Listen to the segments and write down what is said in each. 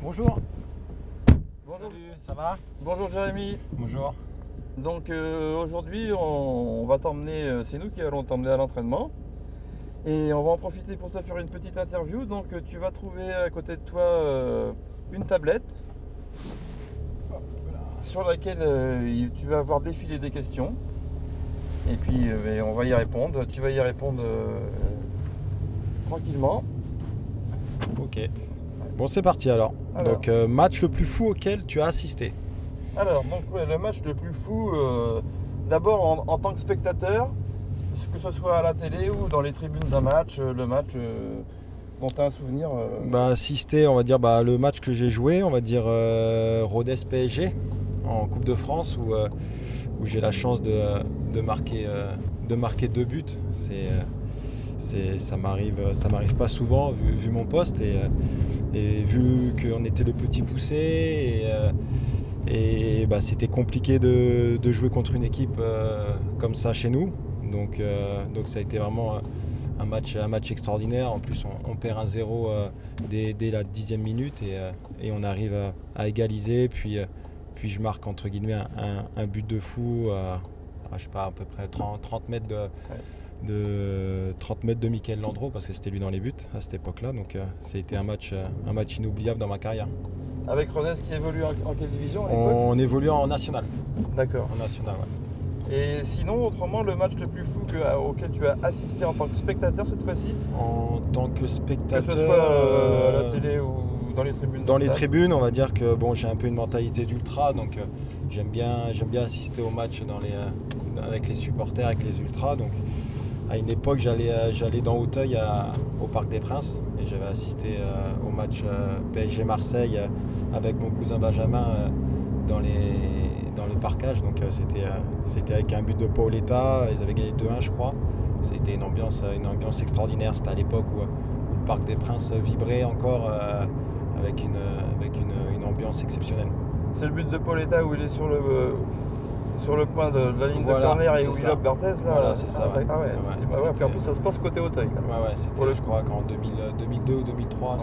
Bonjour. Bonjour. Salut, ça va? Bonjour Jérémy. Bonjour. Donc aujourd'hui on va t'emmener, c'est nous qui allons t'emmener à l'entraînement. Et on va en profiter pour te faire une petite interview. Donc tu vas trouver à côté de toi une tablette sur laquelle tu vas avoir défilé des questions. Et puis on va y répondre. Tu vas y répondre tranquillement. Ok. Bon, c'est parti alors. Donc, match le plus fou auquel tu as assisté? Alors, donc, le match le plus fou, d'abord en tant que spectateur, que ce soit à la télé ou dans les tribunes d'un match, le match dont tu as un souvenir. Assister, on va dire le match que j'ai joué, on va dire Rodez PSG en Coupe de France où j'ai la chance de marquer 2 buts. Ça m'arrive pas souvent vu mon poste et vu qu'on était le petit poussé et c'était compliqué de jouer contre une équipe comme ça chez nous. Donc ça a été vraiment un match extraordinaire. En plus on perd 1-0 dès la 10e minute et on arrive à égaliser. Puis je marque entre guillemets un but de fou je sais pas, à peu près 30 mètres de Michael Landreau, parce que c'était lui dans les buts à cette époque-là. Donc c'était un match inoubliable dans ma carrière. Avec Rodez qui évolue en quelle division à l'époque? On évolue en national. D'accord. En national, ouais. Et sinon, autrement, le match le plus fou auquel tu as assisté en tant que spectateur cette fois-ci? En tant que spectateur, que ce soit à la télé ou dans les tribunes? Dans les tribunes, on va dire que j'ai un peu une mentalité d'ultra, donc j'aime bien assister aux matchs avec les supporters, avec les ultras. Donc à une époque, j'allais dans Auteuil au Parc des Princes et j'avais assisté au match PSG Marseille avec mon cousin Benjamin dans le parcage. Donc c'était avec un but de Paoletta. Ils avaient gagné 2-1, je crois. C'était une ambiance extraordinaire. C'était à l'époque où le Parc des Princes vibrait encore avec une ambiance exceptionnelle. C'est le but de Paoletta où il est sur le point de la ligne de corner et où il a Barthez là. Voilà, c'est ça. Puis en plus ça se passe côté Auteuil. C'était je crois qu'en 2002 ou 2003.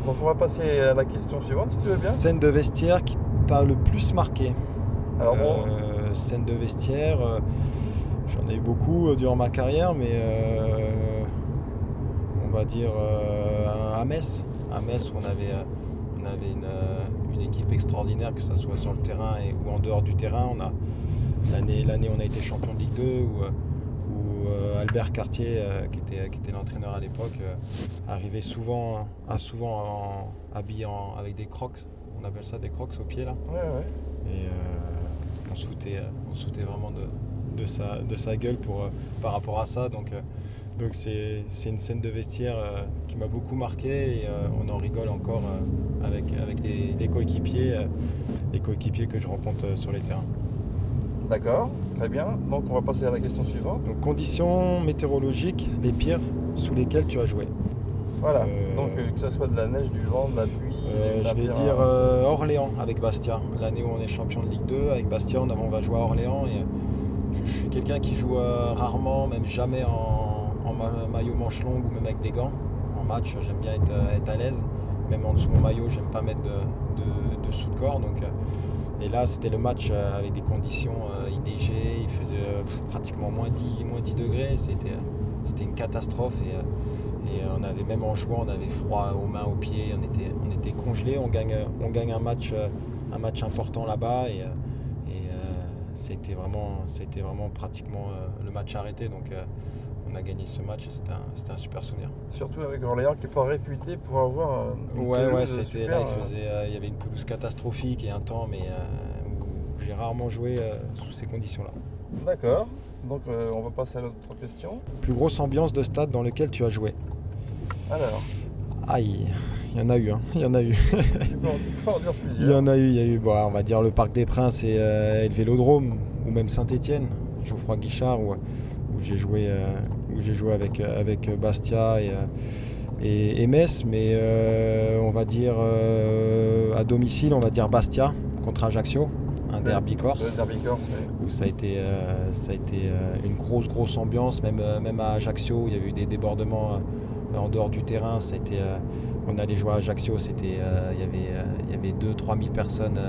Donc on va passer à la question suivante si tu veux bien. Scène de vestiaire qui t'a le plus marqué? Alors scène de vestiaire, j'en ai eu beaucoup durant ma carrière, mais on va dire à Metz. À Metz, on avait une équipe extraordinaire, que ce soit sur le terrain ou en dehors du terrain. L'année on a été champion de Ligue 2 où Albert Cartier, qui était l'entraîneur à l'époque, arrivait souvent habillé avec des crocs. On appelle ça des crocs aux pieds là. Ouais. Et on se foutait vraiment de sa gueule par rapport à ça. Donc c'est une scène de vestiaire qui m'a beaucoup marqué et on en rigole encore avec les coéquipiers que je rencontre sur les terrains. D'accord, très bien. Donc on va passer à la question suivante. Donc conditions météorologiques les pires sous lesquelles tu as joué? Voilà, donc que ce soit de la neige, du vent, de la pluie. Je vais dire Orléans avec Bastia. L'année où on est champion de Ligue 2 avec Bastia, on va jouer à Orléans et je suis quelqu'un qui joue rarement, même jamais en maillot manche longue ou même avec des gants. En match, j'aime bien être à l'aise. Même en dessous de mon maillot, j'aime pas mettre de sous de corps. Donc, et là, c'était le match avec des conditions IDG. Il faisait pratiquement moins 10 degrés. C'était une catastrophe. Et on avait, même en jouant, on avait froid aux mains, aux pieds. On était congelés. On gagne un match important là-bas. Et c'était vraiment pratiquement le match arrêté. Donc on a gagné ce match et c'était un super souvenir. Surtout avec Orléans qui n'est pas réputé pour avoir une pelouse c'était super, là, il y avait une pelouse catastrophique et un temps, mais où j'ai rarement joué sous ces conditions-là. D'accord, donc on va passer à l'autre question. Plus grosse ambiance de stade dans lequel tu as joué? Alors, aïe, il y en a eu, il y en a eu. Tu peux en dire plusieurs. Il y en a eu, on va dire le Parc des Princes et le Vélodrome, ou même Saint-Étienne, Geoffroy-Guichard, où j'ai joué avec Bastia et Metz, mais on va dire à domicile, on va dire Bastia contre Ajaccio, un derby corse. Le derby corse, oui. Où ça a été une grosse ambiance, même à Ajaccio, il y a eu des débordements en dehors du terrain, on allait jouer à Ajaccio, il y avait 2-3 000 personnes,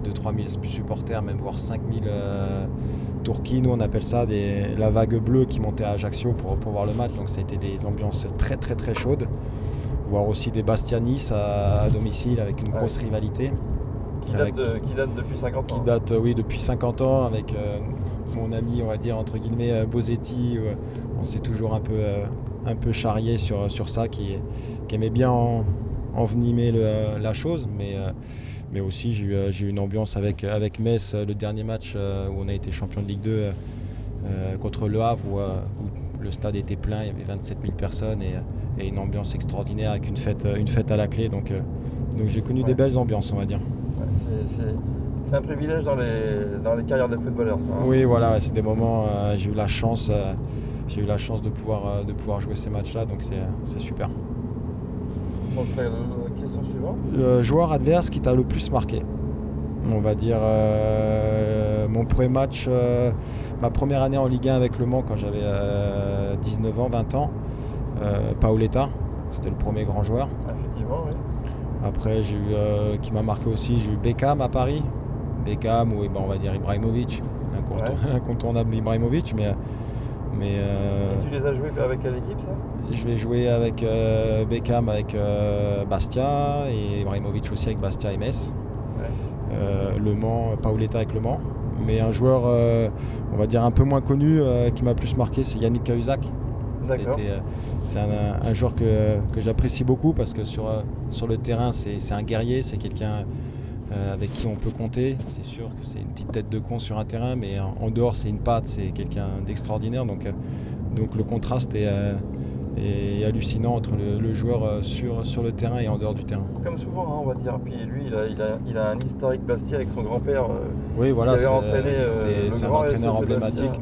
2-3 000 supporters, même voire 5 000 Turquie. Nous on appelle ça la vague bleue qui montait à Ajaccio pour voir le match. Donc ça a été des ambiances très très très chaudes. Voir aussi des Bastia-Nice à domicile avec une grosse rivalité. Qui date depuis 50 ans. Qui date, oui, depuis 50 ans avec mon ami, on va dire, entre guillemets, Bosetti. On s'est toujours un peu charrié sur ça, qui aimait bien envenimer la chose. Mais aussi, j'ai eu une ambiance avec Metz, le dernier match où on a été champion de Ligue 2 contre Le Havre, où le stade était plein, il y avait 27 000 personnes et une ambiance extraordinaire avec une fête à la clé. Donc j'ai connu des belles ambiances, on va dire. C'est un privilège dans les carrières de footballeurs, ça, hein. Oui, voilà, c'est des moments, j'ai eu la chance de pouvoir jouer ces matchs-là, donc c'est super. Donc la question suivante. Le joueur adverse qui t'a le plus marqué? On va dire mon premier match, ma première année en Ligue 1 avec Le Mans quand j'avais 19 ans, 20 ans. Paoletta, c'était le premier grand joueur. Effectivement, oui. Après, qui m'a marqué aussi, j'ai eu Beckham à Paris. Beckham ou on va dire Ibrahimovic, incontournable Ibrahimovic, mais Et tu les as joués avec quelle équipe, ça? Je vais jouer avec Beckham avec Bastia et Ibrahimovic aussi avec Bastia et Metz. Ouais. Le Mans, Paoletta avec Le Mans. Mais un joueur, on va dire un peu moins connu, qui m'a plus marqué, c'est Yannick Cahuzac. C'est un joueur que j'apprécie beaucoup parce que sur le terrain, c'est un guerrier, c'est quelqu'un avec qui on peut compter. C'est sûr que c'est une petite tête de con sur un terrain, mais en dehors, c'est une patte, c'est quelqu'un d'extraordinaire. Donc le contraste est hallucinant entre le joueur sur le terrain et en dehors du terrain. Comme souvent, hein, on va dire. Puis lui, il a un historique Bastia avec son grand-père. Oui, voilà, c'est un entraîneur emblématique.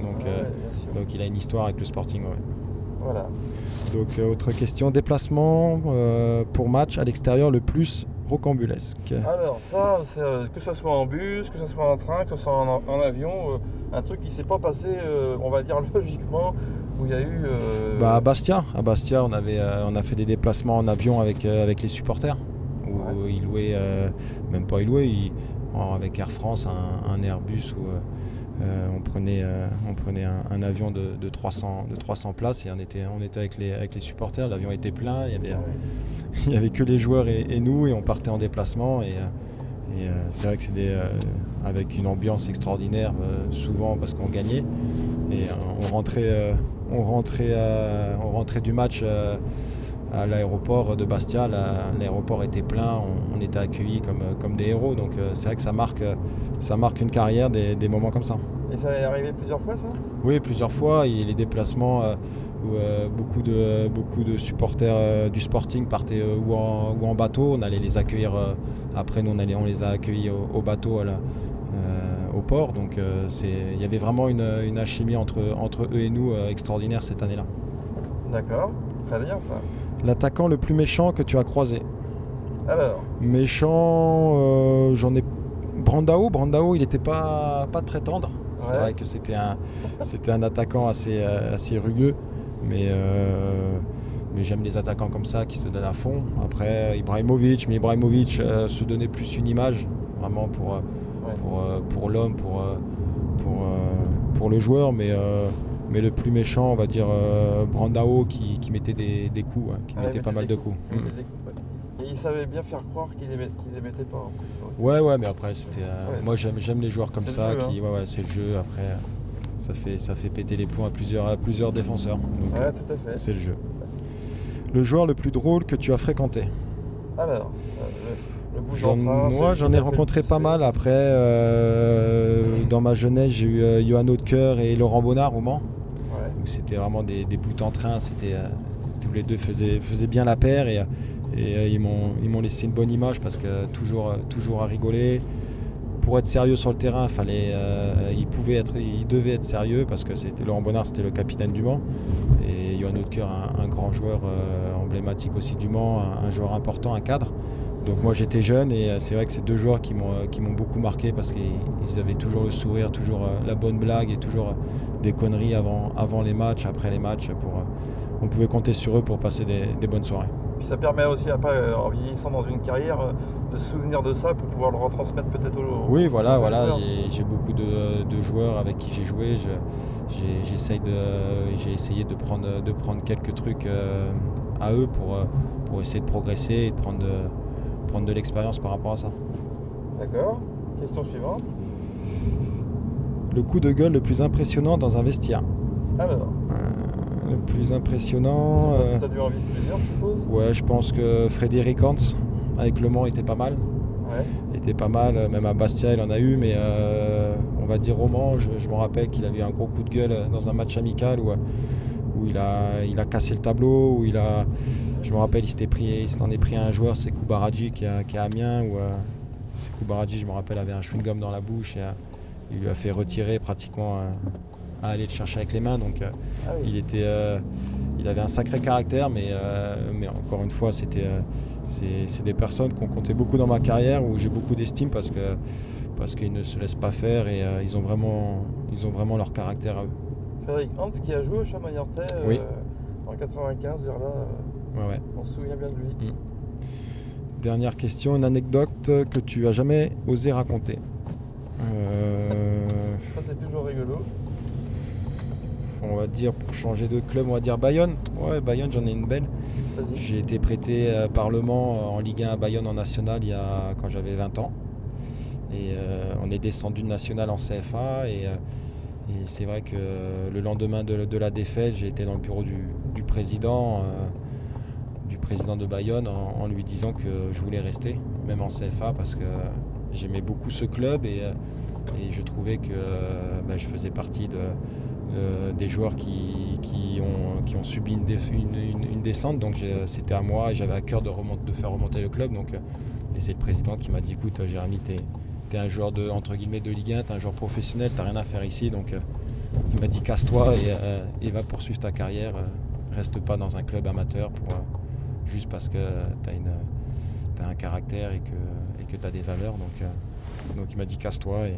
Donc il a une histoire avec le Sporting. Ouais. Voilà. Donc autre question, déplacement pour match à l'extérieur le plus rocambolesque. Alors ça, que ce soit en bus, que ce soit en train, que ce soit en avion, un truc qui ne s'est pas passé, on va dire logiquement, où il y a eu... À Bastia, on a fait des déplacements en avion avec les supporters, où ils louaient, même pas ils louaient, avec Air France, un Airbus où on prenait un avion de 300 places et on était avec les supporters. L'avion était plein, il y avait que les joueurs et nous, et on partait en déplacement et c'est vrai que c'était avec une ambiance extraordinaire, souvent parce qu'on gagnait, et on rentrait du match à l'aéroport de Bastia. L'aéroport était plein, on était accueillis comme des héros, donc c'est vrai que ça marque une carrière, des moments comme ça. Et ça est arrivé plusieurs fois, ça? Oui, plusieurs fois. Et les déplacements où beaucoup de supporters du Sporting partaient ou en bateau. On allait les accueillir. Après, nous, on les a accueillis au bateau au port. Donc, il y avait vraiment une alchimie entre eux et nous extraordinaire cette année-là. D'accord, très bien ça. L'attaquant le plus méchant que tu as croisé? Alors? Méchant, j'en ai... Brandao, il n'était pas très tendre. C'est vrai que c'était un attaquant assez rugueux, mais j'aime les attaquants comme ça qui se donnent à fond. Après Ibrahimovic se donnait plus une image vraiment pour l'homme, pour le joueur, mais le plus méchant, on va dire Brandao qui mettait des coups, qui mettait pas mal de coups. Et il savait bien faire croire qu'il les mettait pas. Ouais, mais après c'était. Moi j'aime les joueurs comme ça, c'est le jeu. Après, ça fait péter les plombs à plusieurs défenseurs. Donc, tout à fait. C'est le jeu. Le joueur le plus drôle que tu as fréquenté? Alors, j'en ai rencontré pas mal. Après, dans ma jeunesse, j'ai eu Johan Hautecœur et Laurent Bonnard au Mans. Où c'était vraiment des bouts en train. Tous les deux faisaient bien la paire et ils m'ont laissé une bonne image parce que toujours à rigoler. Pour être sérieux sur le terrain, il devait être sérieux parce que Laurent Bonnard, c'était le capitaine du Mans, et Johan Hautecœur, un grand joueur emblématique aussi du Mans, un joueur important, un cadre. Donc moi j'étais jeune et c'est vrai que c'est deux joueurs qui m'ont beaucoup marqué parce qu'ils avaient toujours le sourire, toujours la bonne blague et toujours des conneries avant les matchs, après les matchs on pouvait compter sur eux pour passer des bonnes soirées. Puis ça permet aussi après, en vieillissant dans une carrière, de se souvenir de ça pour pouvoir le retransmettre peut-être aux Oui, voilà. joueurs. J'ai beaucoup de joueurs avec qui j'ai joué. J'ai essayé de prendre quelques trucs à eux pour essayer de progresser et de prendre de l'expérience par rapport à ça. D'accord. Question suivante. Le coup de gueule le plus impressionnant dans un vestiaire. Alors, Le plus impressionnant. tu as dû en vivre plusieurs, je suppose. Ouais, je pense que Frédéric Hans avec Le Mans était pas mal. Ouais. Était pas mal, même à Bastia il en a eu, mais on va dire au Mans, je me rappelle qu'il avait eu un gros coup de gueule dans un match amical où il a cassé le tableau, je me rappelle il s'en est pris à un joueur, c'est Koubaradji qui est à Amiens, où c'est Koubaradji, je me rappelle, avait un chewing-gum dans la bouche et il lui a fait retirer pratiquement à aller le chercher avec les mains, donc Ah oui. il avait un sacré caractère, mais encore une fois c'est des personnes qui ont compté beaucoup dans ma carrière, où j'ai beaucoup d'estime parce qu'ils ne se laissent pas faire et ils ont vraiment leur caractère à eux. Frédéric Hans qui a joué au Chamaillortais Oui. en 95 vers là. Ouais. On se souvient bien de lui. Dernière question, une anecdote que tu as jamais osé raconter. Ça c'est toujours rigolo. On va dire, pour changer de club, on va dire Bayonne. Ouais, Bayonne, j'en ai une belle. Vas-y. J'ai été prêté par Le Mans en Ligue 1 à Bayonne en National quand j'avais 20 ans. Et on est descendu de National en CFA. Et c'est vrai que le lendemain de la défaite, j'ai été dans le bureau du président de Bayonne en lui disant que je voulais rester, même en CFA, parce que j'aimais beaucoup ce club et je trouvais que je faisais partie des joueurs qui ont subi une descente, donc c'était à moi et j'avais à cœur de faire remonter le club. Donc, et c'est le président qui m'a dit, écoute Jérémy, t'es un joueur entre guillemets de Ligue 1, t'es un joueur professionnel, t'as rien à faire ici, donc il m'a dit casse-toi et va poursuivre ta carrière, reste pas dans un club amateur juste parce que t'as un caractère et que t'as des valeurs, donc il m'a dit casse-toi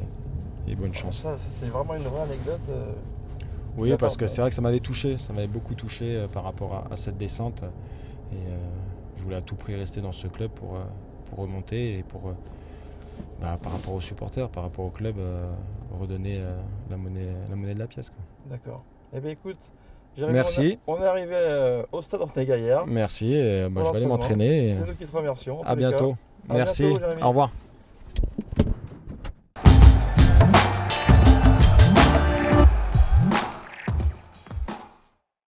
et bonne chance. Ça c'est vraiment une vraie anecdote. Oui, parce que c'est vrai que ça m'avait beaucoup touché par rapport à cette descente. Et je voulais à tout prix rester dans ce club pour remonter et par rapport aux supporters, par rapport au club, redonner la monnaie de la pièce, quoi. D'accord. Eh bien écoute, Jérémy, merci. On est arrivé au stade Ortega hier. Merci, et je vais aller m'entraîner. C'est nous qui te remercions. À bientôt. À Merci. bientôt, Jérémy. Au revoir.